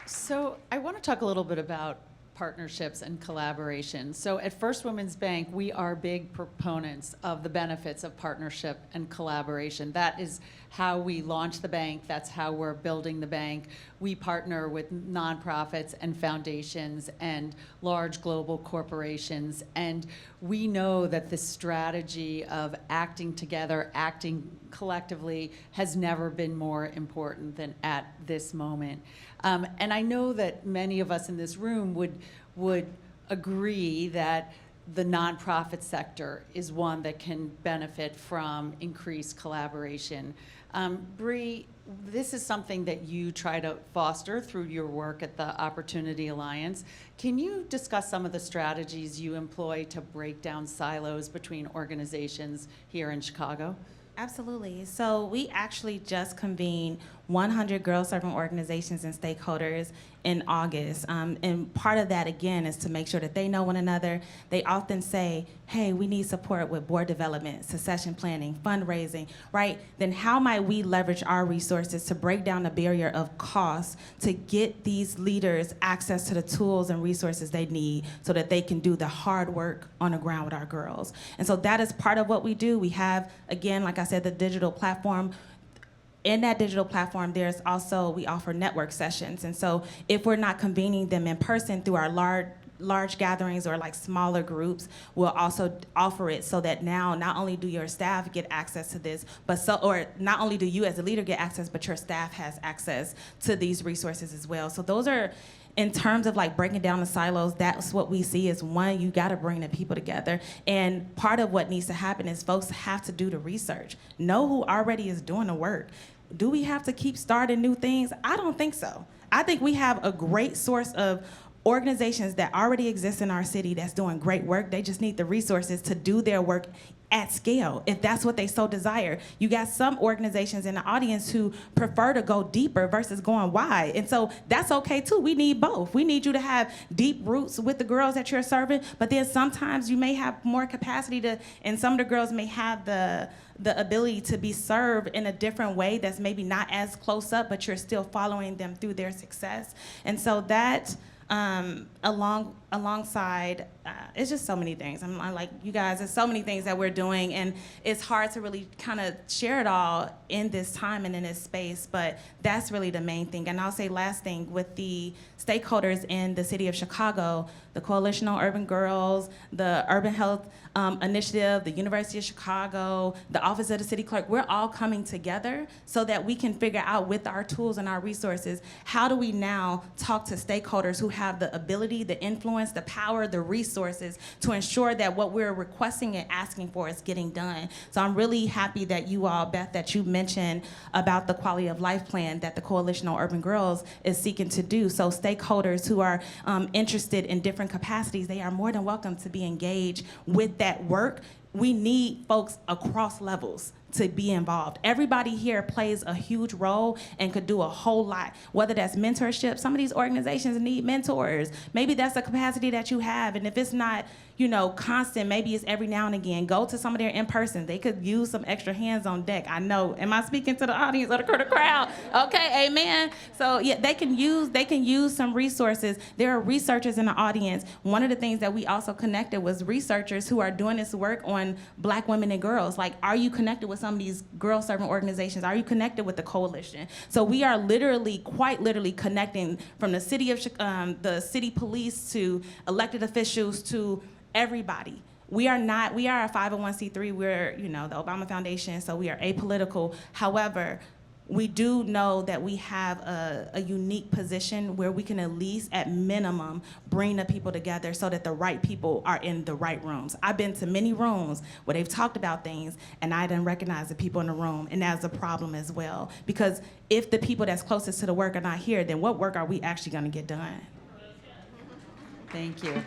So I want to talk a little bit about partnerships and collaboration. So at First Women's Bank, we are big proponents of the benefits of partnership and collaboration. That is how we launched the bank. That's how we're building the bank. We partner with nonprofits and foundations and large global corporations. And we know that the strategy of acting together, acting collectively, has never been more important than at this moment. And I know that many of us in this room would agree that the nonprofit sector is one that can benefit from increased collaboration. Bree, this is something that you try to foster through your work at the Opportunity Alliance. Can you discuss some of the strategies you employ to break down silos between organizations here in Chicago? Absolutely. So we actually just convened 100 girl-serving organizations and stakeholders in August. And part of that, again, is to make sure that they know one another. They often say, hey, we need support with board development, succession planning, fundraising, right? Then how might we leverage our resources to break down the barrier of cost to get these leaders access to the tools and resources they need so that they can do the hard work on the ground with our girls? And so that is part of what we do. We have, again, like I said, the digital platform. In that digital platform, there's also, we offer network sessions. And so if we're not convening them in person through our large gatherings or like smaller groups, we'll also offer it so that now not only do your staff get access to this, or not only do you as a leader get access, but your staff has access to these resources as well. So those are, in terms of like breaking down the silos, that's what we see is, one, you gotta bring the people together. And part of what needs to happen is folks have to do the research, know who already is doing the work. Do we have to keep starting new things? I don't think so. I think we have a great source of organizations that already exist in our city that's doing great work. They just need the resources to do their work at scale, if that's what they so desire. You got some organizations in the audience who prefer to go deeper versus going wide. And so that's okay too. We need both. We need you to have deep roots with the girls that you're serving, but then sometimes you may have more capacity to, and some of the girls may have the ability to be served in a different way that's maybe not as close up, but you're still following them through their success. And so that, alongside, it's just so many things. I'm like, you guys, there's so many things that we're doing, and it's hard to really kind of share it all in this time and in this space, but that's really the main thing. And I'll say last thing, with the stakeholders in the city of Chicago, the Coalition on Urban Girls, the Urban Health Initiative, the University of Chicago, the Office of the City Clerk, we're all coming together so that we can figure out with our tools and our resources, how do we now talk to stakeholders who have the ability, the influence, the power, the resources to ensure that what we're requesting and asking for is getting done. So I'm really happy that you all, Beth, that you mentioned about the quality of life plan that the Coalition on Urban Girls is seeking to do. So stakeholders who are interested in different capacities, they are more than welcome to be engaged with that work. We need folks across levels to be involved. Everybody here plays a huge role and could do a whole lot, whether that's mentorship. Some of these organizations need mentors. Maybe that's a capacity that you have, and if it's not, constant, maybe it's every now and again. Go to some of their in-person. They could use some extra hands on deck. I know, am I speaking to the audience or the crowd? Okay, amen. So yeah, they can use some resources. There are researchers in the audience. One of the things that we also connected was researchers who are doing this work on Black women and girls. Like, are you connected with some of these girl-serving organizations? Are you connected with the coalition? So we are quite literally connecting from the city of the city police to elected officials to everybody. We are a 501c3. We're, the Obama Foundation, so we are apolitical. However, we do know that we have a unique position where we can at least, at minimum, bring the people together so that the right people are in the right rooms. I've been to many rooms where they've talked about things and I didn't recognize the people in the room, and that's a problem as well. Because if the people that's closest to the work are not here, then what work are we actually gonna get done? Thank you.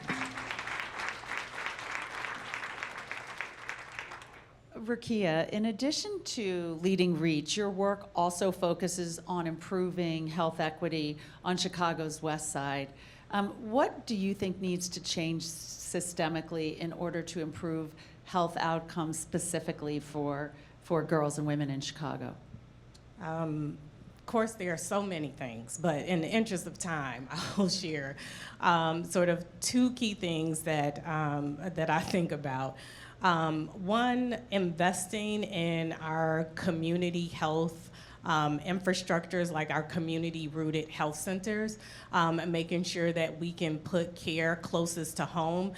Rakia, in addition to leading REACH, your work also focuses on improving health equity on Chicago's West Side. What do you think needs to change systemically in order to improve health outcomes specifically for girls and women in Chicago? Of course, there are so many things, but in the interest of time, I'll share sort of two key things that I think about. One, investing in our community health infrastructures like our community-rooted health centers, and making sure that we can put care closest to home.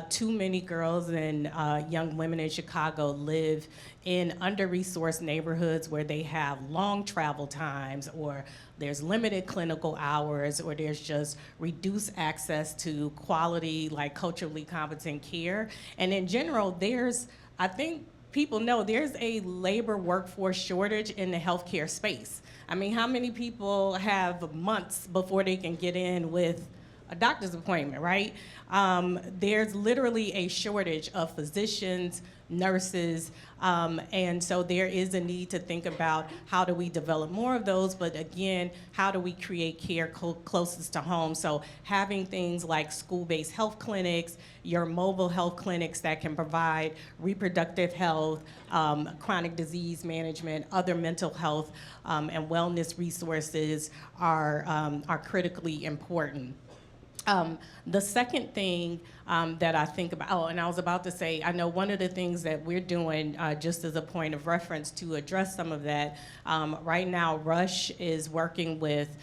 Too many girls and young women in Chicago live in under-resourced neighborhoods where they have long travel times, or there's limited clinical hours, or there's just reduced access to quality, like culturally competent care. And in general, I think people know there's a labor workforce shortage in the healthcare space. I mean, how many people have months before they can get in with a doctor's appointment, right? There's literally a shortage of physicians, nurses, and so there is a need to think about how do we develop more of those, but again, how do we create care closest to home? So having things like school-based health clinics, your mobile health clinics that can provide reproductive health, chronic disease management, other mental health and wellness resources are critically important. The second thing that I think about, and I was about to say, I know one of the things that we're doing, just as a point of reference to address some of that, right now Rush is working with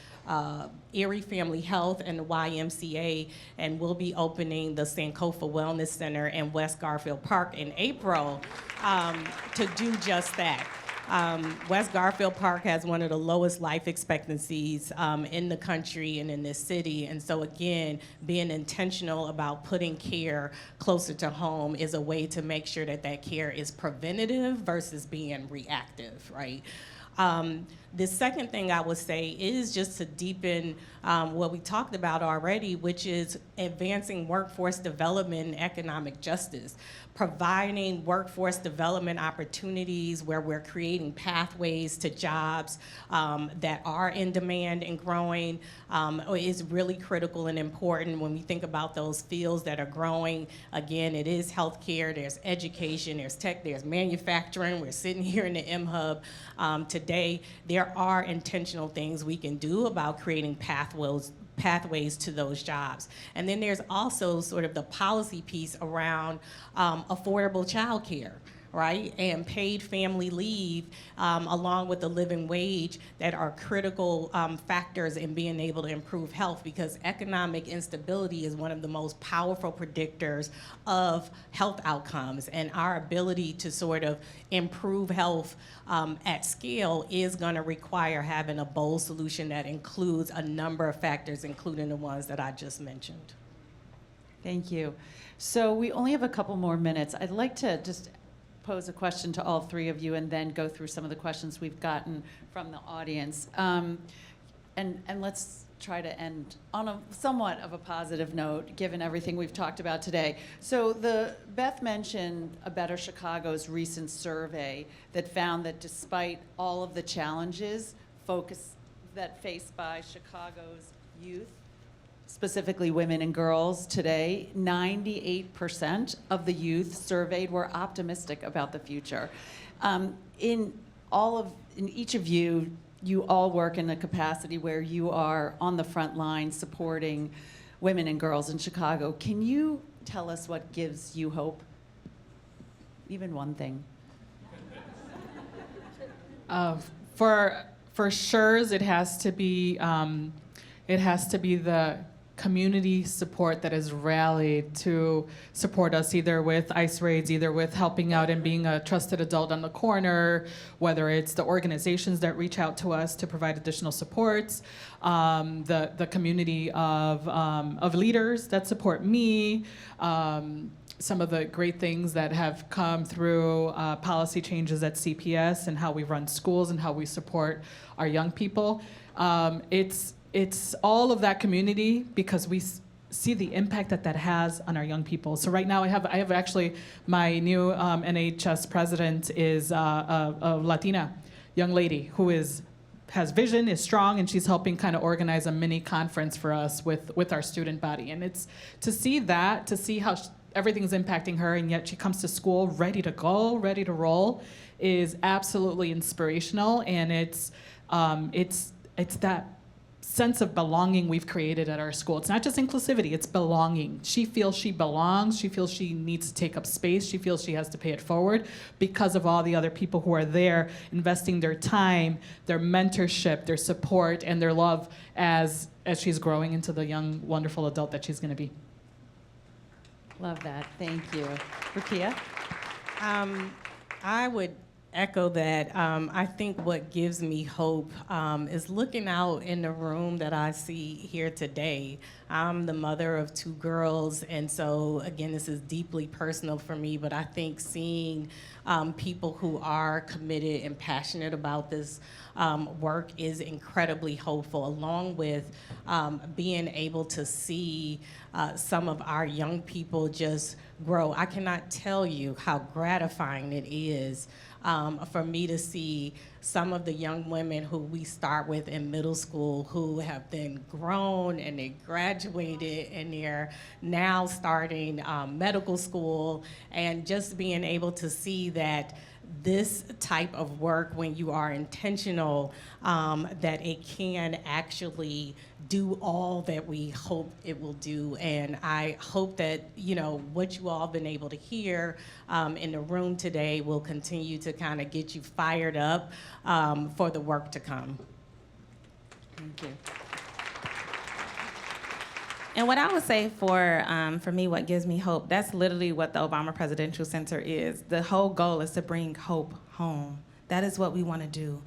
Erie Family Health and the YMCA, and we'll be opening the Sankofa Wellness Center in West Garfield Park in April to do just that. West Garfield Park has one of the lowest life expectancies in the country and in this city. And so again, being intentional about putting care closer to home is a way to make sure that that care is preventative versus being reactive, right? The second thing I would say is just to deepen what we talked about already, which is advancing workforce development and economic justice, providing workforce development opportunities where we're creating pathways to jobs that are in demand and growing is really critical and important when we think about those fields that are growing. Again, it is healthcare, there's education, there's tech, there's manufacturing. We're sitting here in the M-Hub today. There are intentional things we can do about creating pathways to those jobs. And then there's also sort of the policy piece around affordable childcare, right? And paid family leave, along with the living wage, that are critical factors in being able to improve health, because economic instability is one of the most powerful predictors of health outcomes. And our ability to sort of improve health at scale is gonna require having a bold solution that includes a number of factors, including the ones that I just mentioned. Thank you. So we only have a couple more minutes. I'd like to just pose a question to all three of you and then go through some of the questions we've gotten from the audience. And let's try to end on a somewhat of a positive note, given everything we've talked about today. So Beth mentioned A Better Chicago's recent survey that found that despite all of the challenges faced by Chicago's youth, specifically women and girls today, 98% of the youth surveyed were optimistic about the future. In each of you, you all work in a capacity where you are on the front line supporting women and girls in Chicago. Can you tell us what gives you hope? Even one thing. For sures, it has to be the community support that is rallied to support us, either with ICE raids, either with helping out and being a trusted adult on the corner, whether it's the organizations that reach out to us to provide additional supports, the community of leaders that support me, some of the great things that have come through policy changes at CPS and how we run schools and how we support our young people. It's all of that community, because see the impact that that has on our young people. So right now I have actually my new NHS president is a Latina young lady who has vision, is strong, and she's helping kind of organize a mini conference for us with our student body. And it's to see how everything's impacting her, and yet she comes to school ready to go, ready to roll, is absolutely inspirational. And it's that sense of belonging we've created at our school. It's not just inclusivity, it's belonging. She feels she belongs, she feels she needs to take up space, she feels she has to pay it forward because of all the other people who are there investing their time, their mentorship, their support, and their love as she's growing into the young, wonderful adult that she's gonna be. Love that. Thank you. Rukia? I would echo that. I think what gives me hope is looking out in the room that I see here today. I'm the mother of 2 girls, and so again, this is deeply personal for me, but I think seeing people who are committed and passionate about this work is incredibly hopeful, along with being able to see some of our young people just grow. I cannot tell you how gratifying it is for me to see some of the young women who we start with in middle school who have then grown and they graduated and they're now starting medical school, and just being able to see that this type of work, when you are intentional, that it can actually do all that we hope it will do. And I hope that, what you all have been able to hear in the room today will continue to kind of get you fired up for the work to come. Thank you. And what I would say for me, what gives me hope, that's literally what the Obama Presidential Center is. The whole goal is to bring hope home. That is what we want to do.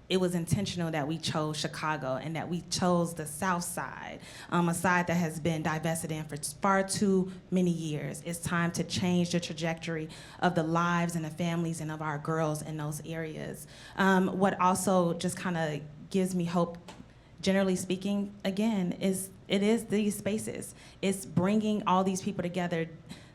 It was intentional that we chose Chicago and that we chose the South Side, a side that has been divested in for far too many years. It's time to change the trajectory of the lives and the families and of our girls in those areas. What also just kind of gives me hope, generally speaking, again, is these spaces. It's bringing all these people together.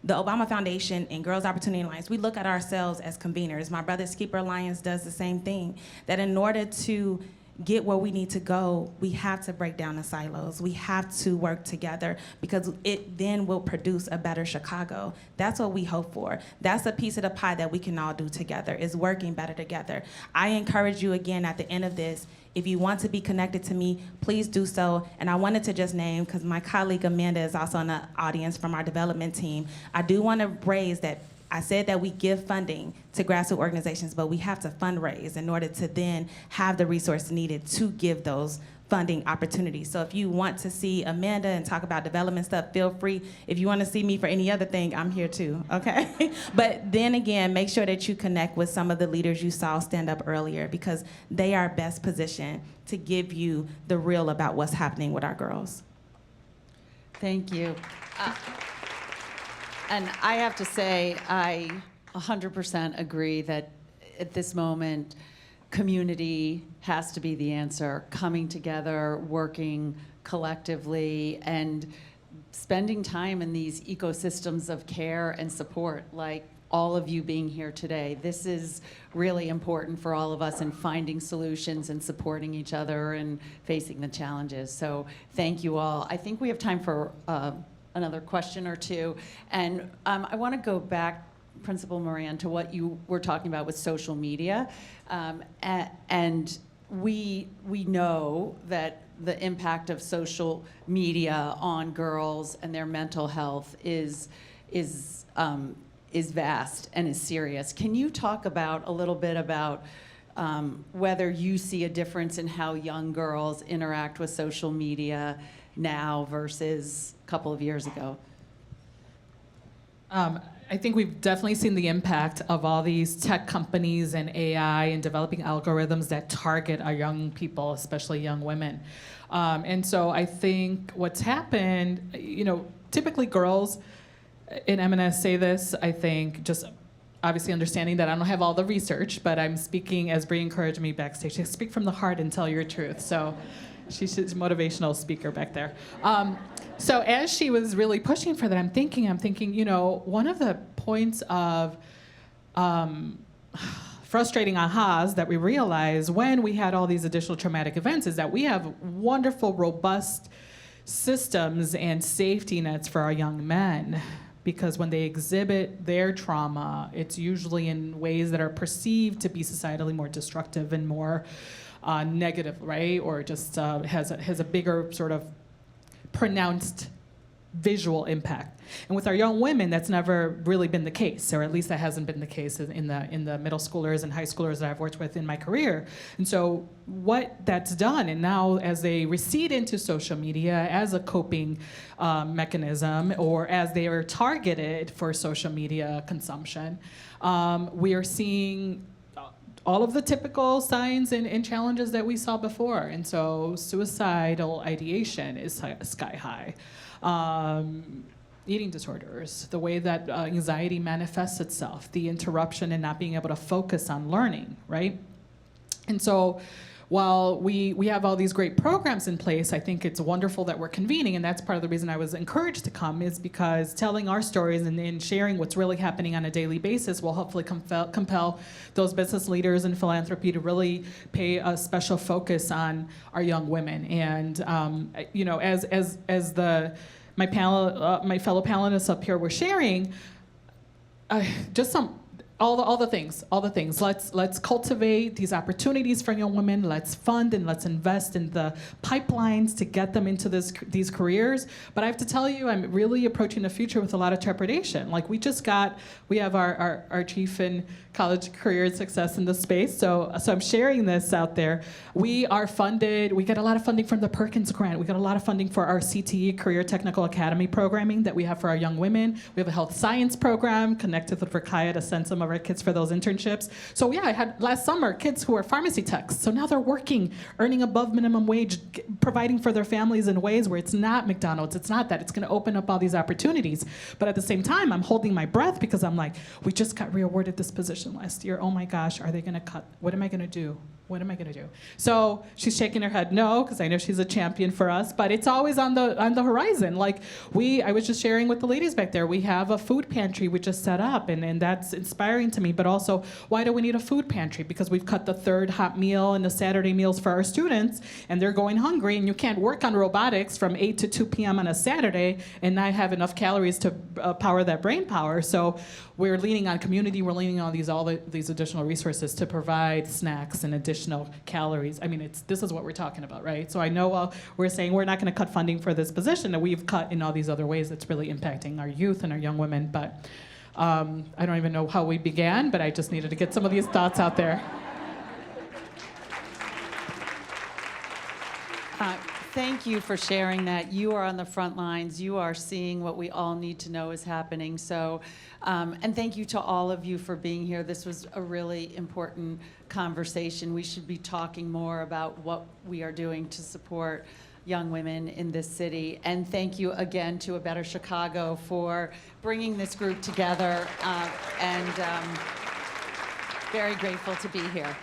The Obama Foundation and Girls Opportunity Alliance, we look at ourselves as conveners. My Brother's Keeper Alliance does the same thing, that in order to get where we need to go, we have to break down the silos. We have to work together because it then will produce a better Chicago. That's what we hope for. That's a piece of the pie that we can all do together, is working better together. I encourage you again at the end of this, if you want to be connected to me, please do so. And I wanted to just name, because my colleague Amanda is also in the audience from our development team, I do want to raise that I said that we give funding to grassroots organizations, but we have to fundraise in order to then have the resources needed to give those funding opportunities. So if you want to see Amanda and talk about development stuff, feel free. If you want to see me for any other thing, I'm here too, okay? But then again, make sure that you connect with some of the leaders you saw stand up earlier, because they are best positioned to give you the real about what's happening with our girls. Thank you. And I have to say, I 100% agree that at this moment, community has to be the answer. Coming together, working collectively, and spending time in these ecosystems of care and support, like all of you being here today. This is really important for all of us in finding solutions and supporting each other and facing the challenges. So thank you all. I think we have time for another question or two. And I want to go back, Principal Moran, to what you were talking about with social media. And we know that the impact of social media on girls and their mental health is vast and is serious. Can you talk about a little bit about whether you see a difference in how young girls interact with social media now versus a couple of years ago? I think we've definitely seen the impact of all these tech companies and AI and developing algorithms that target our young people, especially young women. And so I think what's happened, typically girls in M&S say this, I think, just obviously understanding that I don't have all the research, but I'm speaking, as Bree encouraged me backstage, to speak from the heart and tell your truth. So She's a motivational speaker back there. So as she was really pushing for that, I'm thinking, one of the points of frustrating ahas that we realized when we had all these additional traumatic events is that we have wonderful, robust systems and safety nets for our young men, because when they exhibit their trauma, it's usually in ways that are perceived to be societally more destructive and more negative, right? Or just has a bigger sort of pronounced visual impact. And with our young women, that's never really been the case, or at least that hasn't been the case in the middle schoolers and high schoolers that I've worked with in my career. And so what that's done, and now as they recede into social media as a coping mechanism, or as they are targeted for social media consumption, we are seeing all of the typical signs and challenges that we saw before. And so suicidal ideation is sky high. Eating disorders, the way that anxiety manifests itself, the interruption and not being able to focus on learning, right? And so while we have all these great programs in place, I think it's wonderful that we're convening, and that's part of the reason I was encouraged to come, is because telling our stories and sharing what's really happening on a daily basis will hopefully compel those business leaders in philanthropy to really pay a special focus on our young women. And my fellow panelists up here were sharing, just all the things. Let's cultivate these opportunities for young women. Let's fund and let's invest in the pipelines to get them into these careers. But I have to tell you, I'm really approaching the future with a lot of trepidation. Like we have our chief in college career and success in the space. So I'm sharing this out there. We are funded. We get a lot of funding from the Perkins Grant. We got a lot of funding for our CTE, Career Technical Academy programming that we have for our young women. We have a health science program connected with Rakaya to send some of our kids for those internships. So yeah, I had last summer kids who are pharmacy techs. So now they're working, earning above minimum wage, providing for their families in ways where it's not McDonald's, it's not that. It's going to open up all these opportunities. But at the same time, I'm holding my breath because I'm like, we just got re-awarded this position last year. Oh my gosh, are they going to cut? What am I going to do? What am I going to do? So she's shaking her head no, because I know she's a champion for us, but it's always on the horizon. Like I was just sharing with the ladies back there, we have a food pantry we just set up, and that's inspiring to me. But also, why do we need a food pantry? Because we've cut the third hot meal and the Saturday meals for our students, and they're going hungry, and you can't work on robotics from 8 to 2 p.m. on a Saturday and not have enough calories to power that brain power. So we're leaning on community, we're leaning on all these additional resources to provide snacks and additional calories. I mean, this is what we're talking about, right? So I know we're saying we're not going to cut funding for this position, and we've cut in all these other ways that's really impacting our youth and our young women. But I don't even know how we began, but I just needed to get some of these thoughts out there. Thank you for sharing that. You are on the front lines. You are seeing what we all need to know is happening. So, and thank you to all of you for being here. This was a really important conversation. We should be talking more about what we are doing to support young women in this city. And thank you again to A Better Chicago for bringing this group together, and very grateful to be here.